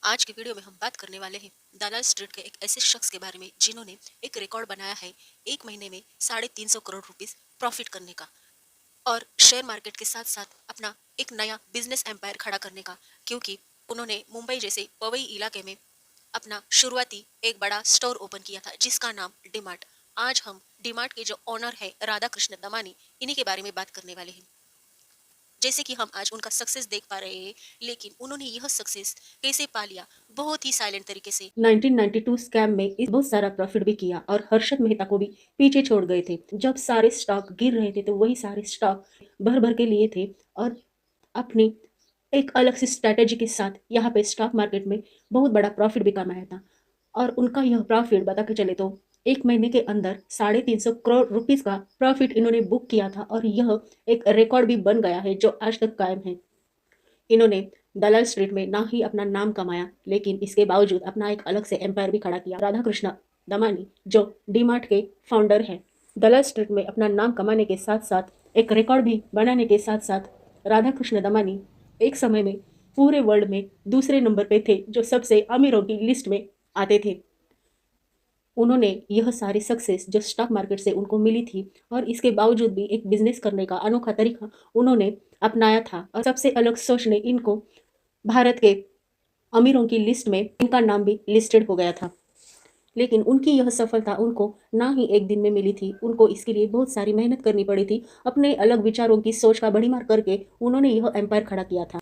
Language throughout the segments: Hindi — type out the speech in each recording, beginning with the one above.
आज की वीडियो में हम बात करने वाले हैं दलाल स्ट्रीट के एक ऐसे शख्स के बारे में जिन्होंने एक रिकॉर्ड बनाया है एक महीने में 350 करोड़ रुपीस प्रॉफिट करने का और शेयर मार्केट के साथ साथ अपना एक नया बिजनेस एम्पायर खड़ा करने का, क्योंकि उन्होंने मुंबई जैसे पवई इलाके में अपना शुरुआती एक बड़ा स्टोर ओपन किया था जिसका नाम डीमार्ट। आज हम डीमार्ट के जो ओनर है राधा कृष्ण दमानी, इन्हीं के बारे में बात करने वाले हैं। जैसे कि हम आज उनका सक्सेस देख पा रहे हैं, लेकिन उन्होंने यह सक्सेस कैसे पा लिया, बहुत ही साइलेंट तरीके से 1992 स्कैम में बहुत सारा प्रॉफिट भी किया और हर्षद मेहता को भी पीछे छोड़ गए थे। जब सारे स्टॉक गिर रहे थे तो वही सारे स्टॉक भर भर के लिए थे और अपनी एक अलग सी स्ट्रैटेजी के साथ यहाँ पे स्टॉक मार्केट में बहुत बड़ा प्रॉफिट भी कमाया था। और उनका यह प्रॉफिट बता के चले तो एक महीने के अंदर 350 करोड़ रुपीस का प्रॉफिट इन्होंने बुक किया था और यह एक रिकॉर्ड भी बन गया है जो आज तक कायम है। इन्होंने दलाल स्ट्रीट में ना ही अपना नाम कमाया, लेकिन इसके बावजूद अपना एक अलग से एम्पायर भी खड़ा किया। राधा कृष्ण दमानी जो डीमार्ट के फाउंडर हैं, दलाल स्ट्रीट में अपना नाम कमाने के साथ साथ एक रिकॉर्ड भी बनाने के साथ साथ राधा कृष्ण दमानी एक समय में पूरे वर्ल्ड में दूसरे नंबर पे थे, जो सबसे अमीरों की लिस्ट में आते थे। उन्होंने यह सारी सक्सेस जो स्टॉक मार्केट से उनको मिली थी और इसके बावजूद भी एक बिजनेस करने का अनोखा तरीका उन्होंने अपनाया था और सबसे अलग सोच ने इनको भारत के अमीरों की लिस्ट में इनका नाम भी लिस्टेड हो गया था। लेकिन उनकी यह सफलता उनको ना ही एक दिन में मिली थी, उनको इसके लिए बहुत सारी मेहनत करनी पड़ी थी। अपने अलग विचारों की सोच का बढ़ीमार करके उन्होंने यह एम्पायर खड़ा किया था।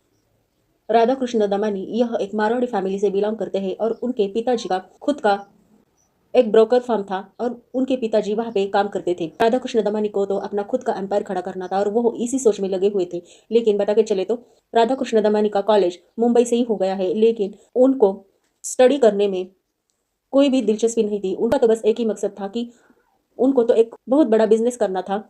राधा कृष्ण दमानी यह एक मारवाड़ी फैमिली से बिलोंग करते हैं और उनके पिताजी का खुद का एक ब्रोकर फर्म था और उनके पिताजी वहाँ पे काम करते थे। राधा कृष्ण दमानी को तो अपना खुद का एम्पायर खड़ा करना था और वो इसी सोच में लगे हुए थे। लेकिन बता के चले तो राधा कृष्ण दमानी का कॉलेज मुंबई से ही हो गया है, लेकिन उनको स्टडी करने में कोई भी दिलचस्पी नहीं थी। उनका तो बस एक ही मकसद था कि उनको तो एक बहुत बड़ा बिजनेस करना था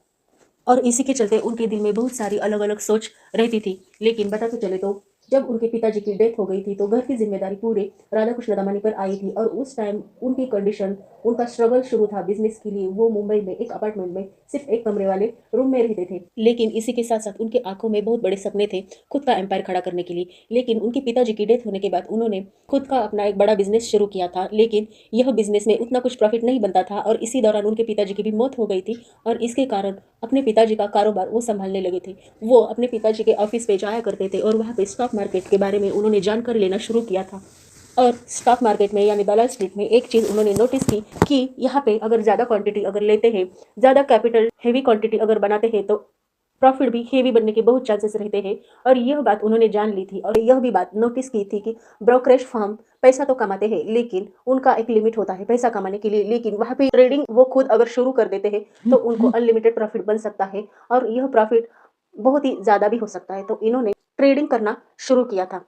और इसी के चलते उनके दिल में बहुत सारी अलग अलग सोच रहती थी। लेकिन बताते चले तो जब उनके पिताजी की डेथ हो गई थी तो घर की जिम्मेदारी पूरे राधा कृष्ण दमानी पर आई थी और उस टाइम उनकी कंडीशन, उनका स्ट्रगल शुरू था बिजनेस के लिए। वो मुंबई में एक अपार्टमेंट में सिर्फ एक कमरे वाले रूम में रहते थे, लेकिन इसी के साथ साथ उनके आंखों में बहुत बड़े सपने थे खुद का एम्पायर खड़ा करने के लिए। लेकिन उनके पिताजी की डेथ होने के बाद उन्होंने खुद का अपना एक बड़ा बिजनेस शुरू किया था, लेकिन यह बिजनेस में उतना कुछ प्रॉफिट नहीं बनता था और इसी दौरान उनके पिताजी की भी मौत हो गई थी और इसके कारण अपने पिताजी का कारोबार वो संभालने लगे थे। वो अपने पिताजी के ऑफिस पे जाया करते थे और वहाँ पे स्टॉक मार्केट के बारे में उन्होंने जानकारी लेना शुरू किया था। और स्टॉक मार्केट में यानी दलाल स्ट्रीट में एक चीज़ उन्होंने नोटिस की कि यहाँ पे अगर ज़्यादा क्वांटिटी अगर लेते हैं, ज़्यादा कैपिटल हेवी क्वांटिटी अगर बनाते हैं तो प्रॉफिट भी हेवी बनने के बहुत चांसेस रहते हैं। और यह बात उन्होंने जान ली थी और यह भी बात नोटिस की थी कि ब्रोकरेज फर्म पैसा तो कमाते हैं, लेकिन उनका एक लिमिट होता है पैसा कमाने के लिए। लेकिन वहाँ पे ट्रेडिंग वो खुद अगर शुरू कर देते हैं तो उनको अनलिमिटेड प्रॉफिट बन सकता है और यह प्रॉफिट बहुत ही ज़्यादा भी हो सकता है। तो इन्होंने ट्रेडिंग करना शुरू किया था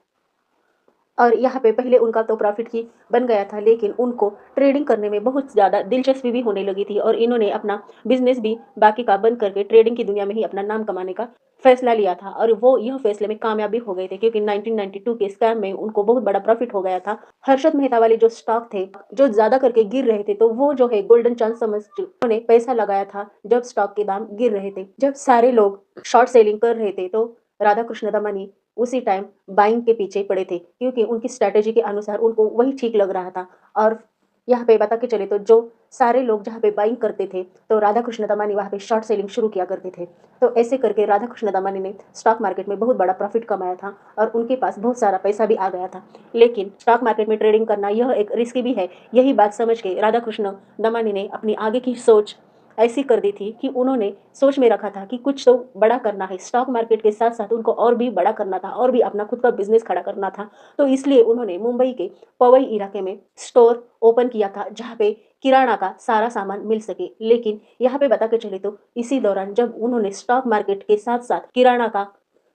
और यहाँ पे पहले उनका तो प्रॉफिट ही बन गया था, लेकिन उनको ट्रेडिंग करने में बहुत ज़्यादा दिलचस्पी भी होने लगी थी और इन्होंने अपना बिजनेस भी बाकी का बंद करके ट्रेडिंग की दुनिया में ही अपना नाम कमाने का फैसला लिया था। और वो यह फैसले में कामयाब भी हो गए थे क्योंकि 1992 के स्कैम में उनको बहुत बड़ा प्रॉफिट हो गया था। हर्षद मेहता वाले जो स्टॉक थे जो ज़्यादा करके गिर रहे थे, तो वो जो है गोल्डन चांस समझ उन्होंने पैसा लगाया था जब स्टॉक के दाम गिर रहे थे। जब सारे लोग शॉर्ट सेलिंग कर रहे थे तो राधा कृष्ण दमानी उसी टाइम बाइंग के पीछे पड़े थे क्योंकि उनकी स्ट्रैटेजी के अनुसार उनको वही ठीक लग रहा था। और यहाँ पे बता के चले तो जो सारे लोग जहाँ पे बाइंग करते थे तो राधा कृष्ण दमानी वहाँ पे शॉर्ट सेलिंग शुरू किया करते थे। तो ऐसे करके राधा कृष्ण दमानी ने स्टॉक मार्केट में बहुत बड़ा प्रॉफिट कमाया था और उनके पास बहुत सारा पैसा भी आ गया था। लेकिन स्टॉक मार्केट में ट्रेडिंग करना यह एक रिस्की भी है, यही बात समझ के राधा कृष्ण दमानी ने अपनी आगे की सोच ऐसी कर दी थी कि उन्होंने सोच में रखा था कि कुछ तो बड़ा करना है। स्टॉक मार्केट के साथ साथ उनको और भी बड़ा करना था और भी अपना खुद का बिजनेस खड़ा करना था। तो इसलिए उन्होंने मुंबई के पवई इलाके में स्टोर ओपन किया था जहाँ पे किराना का सारा सामान मिल सके। लेकिन यहाँ पे बता के चले तो इसी दौरान जब उन्होंने स्टॉक मार्केट के साथ साथ किराना का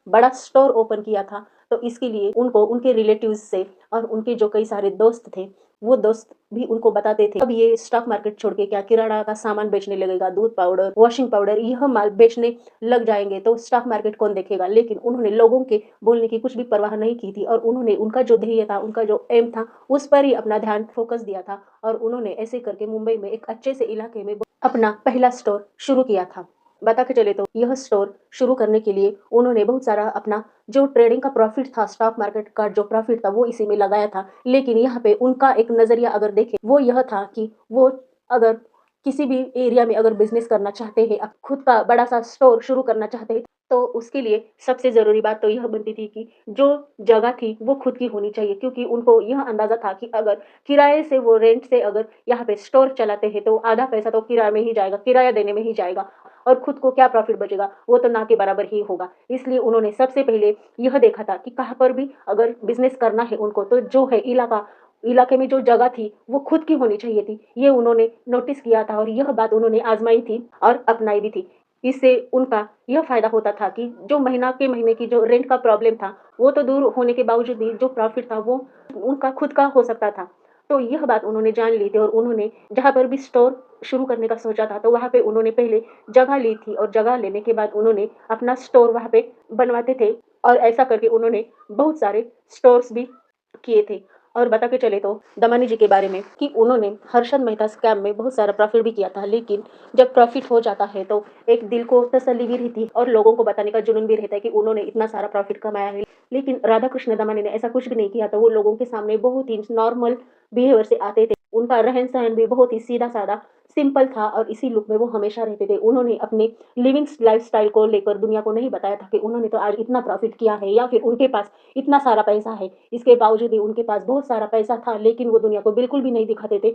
बड़ा स्टोर ओपन किया था तो इसके लिए उनको उनके रिलेटिव्स से और उनके जो कई सारे दोस्त थे वो दोस्त भी उनको बताते थे अब ये स्टॉक मार्केट छोड़ के क्या किराना का सामान बेचने लगेगा, दूध पाउडर, वॉशिंग पाउडर, यह माल बेचने लग जाएंगे तो स्टॉक मार्केट कौन देखेगा। लेकिन उन्होंने लोगों के बोलने की कुछ भी परवाह नहीं की थी और उन्होंने उनका जो ध्येय था, उनका जो एम था, उस पर ही अपना ध्यान फोकस दिया था और उन्होंने ऐसे करके मुंबई में एक अच्छे से इलाके में अपना पहला स्टोर शुरू किया था। बता के चले तो यह स्टोर शुरू करने के लिए उन्होंने बहुत सारा अपना जो ट्रेडिंग का प्रॉफिट था, स्टॉक मार्केट का जो प्रॉफिट था वो इसी में लगाया था। लेकिन यहाँ पे उनका एक नज़रिया अगर देखें वो यह था कि वो अगर किसी भी एरिया में अगर बिजनेस करना चाहते हैं, खुद का बड़ा सा स्टोर शुरू करना चाहते हैं, तो उसके लिए सबसे ज़रूरी बात तो यह बनती थी कि जो जगह थी वो खुद की होनी चाहिए, क्योंकि उनको यह अंदाज़ा था कि अगर किराए से वो रेंट से अगर यहाँ पे स्टोर चलाते हैं तो आधा पैसा तो किराए में ही जाएगा, किराया देने में ही जाएगा, और खुद को क्या प्रॉफिट बचेगा, वो तो ना के बराबर ही होगा। इसलिए उन्होंने सबसे पहले यह देखा था कि कहाँ पर भी अगर बिजनेस करना है उनको तो जो है इलाके में जो जगह थी वो खुद की होनी चाहिए थी। ये उन्होंने नोटिस किया था और यह बात उन्होंने आजमाई थी और अपनाई भी थी। इससे उनका यह फायदा होता था कि जो महीना के महीने की जो रेंट का प्रॉब्लम था वो तो दूर होने के बावजूद भी जो प्रॉफिट था वो उनका खुद का हो सकता था। तो यह बात उन्होंने जान ली थी और उन्होंने जहाँ पर भी स्टोर शुरू करने का सोचा था तो वहाँ पे उन्होंने पहले जगह ली थी और जगह लेने के बाद उन्होंने अपना स्टोर वहाँ पे बनवाते थे, और ऐसा करके उन्होंने बहुत सारे स्टोर्स भी किए थे। और बता के चले तो दमानी जी के बारे में कि उन्होंने हर्षद मेहता स्कैम में बहुत सारा प्रॉफिट भी किया था, लेकिन जब प्रॉफिट हो जाता है तो एक दिल को तसल्ली भी रहती है और लोगों को बताने का जुनून भी रहता है कि उन्होंने इतना सारा प्रॉफिट कमाया है। लेकिन राधा कृष्ण दमानी ने ऐसा कुछ भी नहीं किया था। वो लोगों के सामने बहुत ही नॉर्मल बिहेवियर से आते थे। उनका रहन सहन भी बहुत ही सीधा साधा सिंपल था और इसी लुक में वो हमेशा रहते थे। उन्होंने अपने लिविंग लाइफस्टाइल को लेकर दुनिया को नहीं बताया था कि उन्होंने तो आज इतना प्रॉफिट किया है या फिर उनके पास इतना सारा पैसा है। इसके बावजूद भी उनके पास बहुत सारा पैसा था, लेकिन वो दुनिया को बिल्कुल भी नहीं दिखाते थे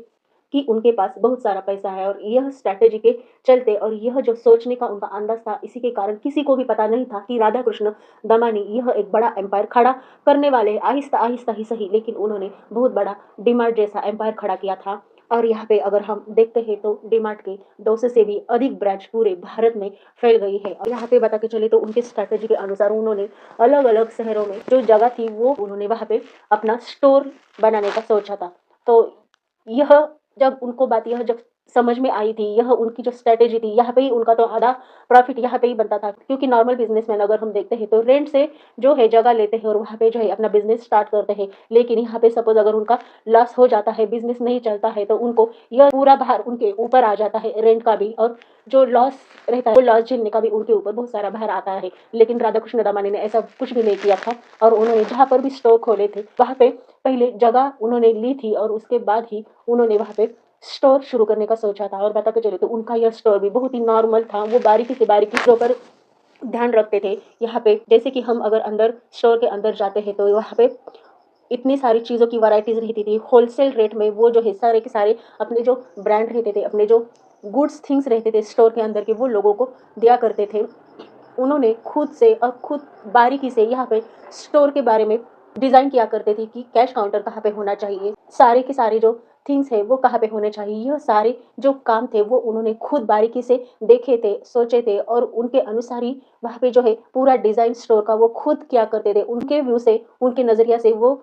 कि उनके पास बहुत सारा पैसा है। और यह स्ट्रैटेजी के चलते और यह जो सोचने का उनका अंदाज था, इसी के कारण किसी को भी पता नहीं था कि राधा कृष्ण दमानी यह एक बड़ा एम्पायर खड़ा करने वाले। आहिस्ता आहिस्ता ही सही, लेकिन उन्होंने बहुत बड़ा डीमार्ट जैसा एम्पायर खड़ा किया था। और यहाँ पे अगर हम देखते हैं तो डीमार्ट के 200 से भी अधिक ब्रांच पूरे भारत में फैल गई है। और यहाँ पे बता के चले तो उनके स्ट्रैटेजी के अनुसार उन्होंने अलग अलग शहरों में जो जगह थी वो उन्होंने वहाँ पे अपना स्टोर बनाने का सोचा था। तो यह जब उनको बात यह जब समझ में आई थी, यह उनकी जो स्ट्रैटेजी थी, यहाँ पे ही उनका तो आधा प्रॉफिट यहाँ पे ही बनता था। क्योंकि नॉर्मल बिजनेसमैन अगर हम देखते हैं तो रेंट से जो है जगह लेते हैं और वहाँ पे जो है अपना बिजनेस स्टार्ट करते हैं। लेकिन यहाँ पे सपोज अगर उनका लॉस हो जाता है, बिजनेस नहीं चलता है, तो उनको यह पूरा भार उनके ऊपर आ जाता है, रेंट का भी, और जो लॉस रहता है वो लॉस झेलने का भी उनके ऊपर बहुत सारा भार आता है। लेकिन राधा कृष्ण दमानी ने ऐसा कुछ भी नहीं किया था और उन्होंने जहाँ पर भी स्टोर खोले थे वहाँ पे पहले जगह उन्होंने ली थी और उसके बाद ही उन्होंने वहाँ पे स्टोर शुरू करने का सोचा था। और बता के चले तो उनका यह स्टोर भी बहुत ही नॉर्मल था। वो बारीकी से बारीकी चीज़ों पर ध्यान रखते थे। यहाँ पे जैसे कि हम अगर अंदर स्टोर के अंदर जाते हैं तो वहाँ पे इतनी सारी चीज़ों की वैराइटीज़ रहती थी। होलसेल रेट में वो जो है सारे के सारे अपने जो ब्रांड रहते थे, अपने जो गुड्स थिंग्स रहते थे स्टोर के अंदर के, वो लोगों को दिया करते थे। उन्होंने खुद से और खुद बारीकी से यहाँ पे स्टोर के बारे में डिज़ाइन किया करते थे कि कैश काउंटर कहाँ पे होना चाहिए, सारे के सारे जो थिंग्स है वो कहाँ पे होने चाहिए। यह सारे जो काम थे वो उन्होंने खुद बारीकी से देखे थे, सोचे थे, और उनके अनुसार ही वहाँ पे जो है पूरा डिज़ाइन स्टोर का वो खुद किया करते थे। उनके व्यू से, उनके नज़रिया से वो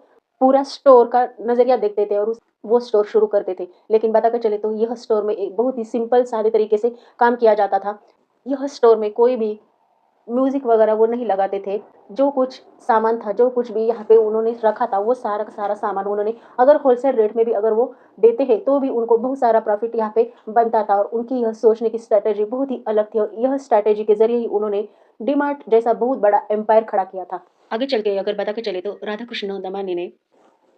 पूरा स्टोर का नज़रिया देखते थे और वो स्टोर शुरू करते थे। लेकिन बता कर चले तो यह स्टोर में एक बहुत ही सिंपल सादे तरीके से काम किया जाता था। यह स्टोर में कोई भी म्यूज़िक वगैरह वो नहीं लगाते थे। जो कुछ सामान था, जो कुछ भी यहाँ पे उन्होंने रखा था, वो सारा का सारा सामान उन्होंने अगर होलसेल रेट में भी अगर वो देते हैं तो भी उनको बहुत सारा प्रॉफिट यहाँ पे बनता था। और उनकी यह सोचने की स्ट्रैटेजी बहुत ही अलग थी और यह स्ट्रैटेजी के ज़रिए ही उन्होंने डीमार्ट जैसा बहुत बड़ा एम्पायर खड़ा किया था। आगे चल के अगर बता के चले तो राधा कृष्ण दमानी ने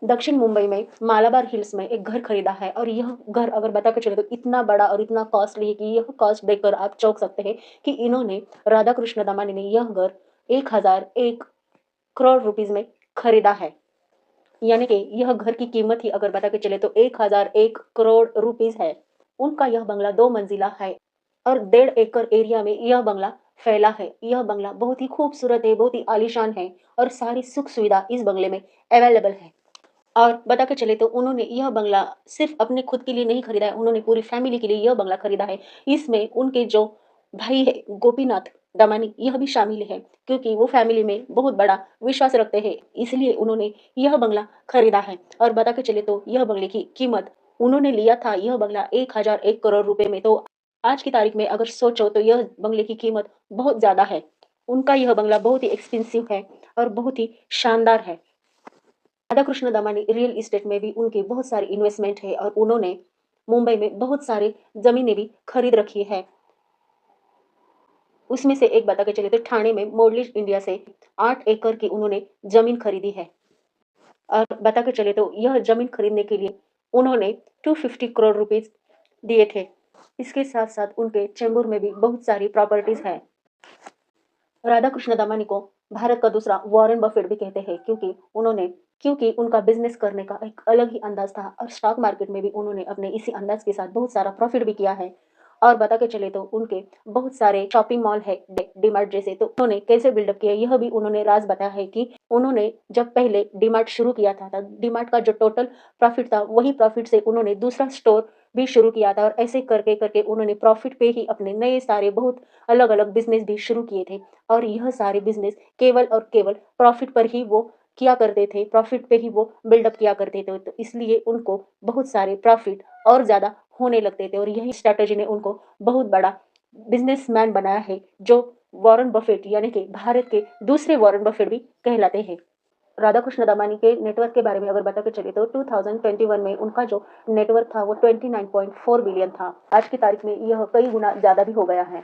दक्षिण मुंबई में मालाबार हिल्स में एक घर खरीदा है। और यह घर अगर बता के चले तो इतना बड़ा और इतना कॉस्टली है कि यह कॉस्ट देखकर आप चौंक सकते हैं कि इन्होंने, राधा कृष्ण दमानी ने, यह घर 1001 करोड़ रुपीस में खरीदा है। यानी कि यह घर की कीमत ही अगर बता के चले तो 1001 करोड़ रुपीस है। उनका यह बंगला 2 मंजिला है और 1.5 एकड़ एरिया में यह बंगला फैला है। यह बंगला बहुत ही खूबसूरत है, बहुत ही आलीशान है और सारी सुख सुविधा इस बंगले में अवेलेबल है। और बता के चले तो उन्होंने यह बंगला सिर्फ अपने खुद के लिए नहीं खरीदा है, उन्होंने पूरी फैमिली के लिए यह बंगला खरीदा है। इसमें उनके जो भाई है गोपीनाथ दमानी यह भी शामिल है, क्योंकि वो फैमिली में बहुत बड़ा विश्वास रखते हैं, इसलिए उन्होंने यह बंगला खरीदा है। और बता के चले तो यह बंगले की कीमत उन्होंने लिया था यह बंगला 1001 करोड़ रुपए में। तो आज की तारीख में अगर सोचो तो यह बंगले की कीमत बहुत ज्यादा है। उनका यह बंगला बहुत ही एक्सपेंसिव है और बहुत ही शानदार है। राधा कृष्ण दमानी रियल इस्टेट में भी उनके बहुत सारे इन्वेस्टमेंट है और उन्होंने मुंबई में बहुत सारे जमीनें भी खरीद रखी है। उसमें से एक बता के चले तो ठाणे में मोडलिस इंडिया से 8 एकड़ की उन्होंने ज़मीन खरीदी है। और बता के चले तो यह ज़मीन खरीदने के लिए उन्होंने 250 करोड़ रुपीज़ दिए थे। इसके साथ-साथ उनके चेंबूर में भी बहुत सारी प्रॉपर्टीज़ हैं। राधाकृष्ण दमानी को भारत का दूसरा वॉरेन बफेट भी कहते हैं क्योंकि उनका बिज़नेस करने का एक अलग ही अंदाज़ था और स्टॉक मार्केट में भी उन्होंने अपने इसी अंदाज़ के साथ बहुत सारा प्रॉफ़िट भी किया है। और बता के चले तो उनके बहुत सारे शॉपिंग मॉल है डीमार्ट जैसे, तो उन्होंने कैसे बिल्डअप किया यह भी उन्होंने राज़ बताया है कि उन्होंने जब पहले डीमार्ट शुरू किया था तब डीमार्ट का जो टोटल प्रॉफ़िट था वही प्रॉफ़िट से उन्होंने दूसरा स्टोर भी शुरू किया था और ऐसे करके उन्होंने प्रॉफ़िट पे ही अपने नए सारे बहुत अलग-अलग बिज़नेस भी शुरू किए थे। और यह सारे बिज़नेस केवल और केवल प्रॉफ़िट पर ही वो किया करते थे, प्रॉफ़िट पे ही वो बिल्डअप किया करते थे। तो इसलिए उनको बहुत सारे प्रॉफ़िट और ज़्यादा होने लगते थे और यही स्ट्रैटेजी ने उनको बहुत बड़ा बिज़नेसमैन बनाया है, जो वॉरेन बफेट यानी कि भारत के दूसरे वॉरेन बफेट भी कहलाते हैं। राधाकृष्ण दमानी के नेटवर्क के बारे में अगर बता के चले तो 2021 में उनका जो नेटवर्क था वो 29.4 बिलियन था। आज की तारीख में यह कई गुना ज़्यादा भी हो गया है।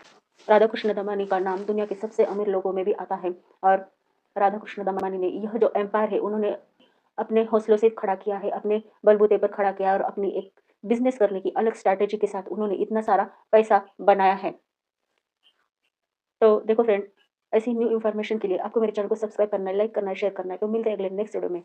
राधाकृष्ण दमानी का नाम दुनिया के सबसे अमीर लोगों में भी आता है और राधाकृष्ण दमानी ने यह जो एम्पायर है उन्होंने अपने हौसलों से खड़ा किया है, अपने बलबूते पर खड़ा किया और अपनी एक बिज़नेस करने की अलग स्ट्रैटेजी के साथ उन्होंने इतना सारा पैसा बनाया है। तो देखो फ्रेंड, ऐसी न्यू इन्फॉर्मेशन के लिए आपको मेरे चैनल को सब्सक्राइब करना है, लाइक करना है, शेयर करना है। तो मिलते हैं अगले नेक्स्ट वीडियो में।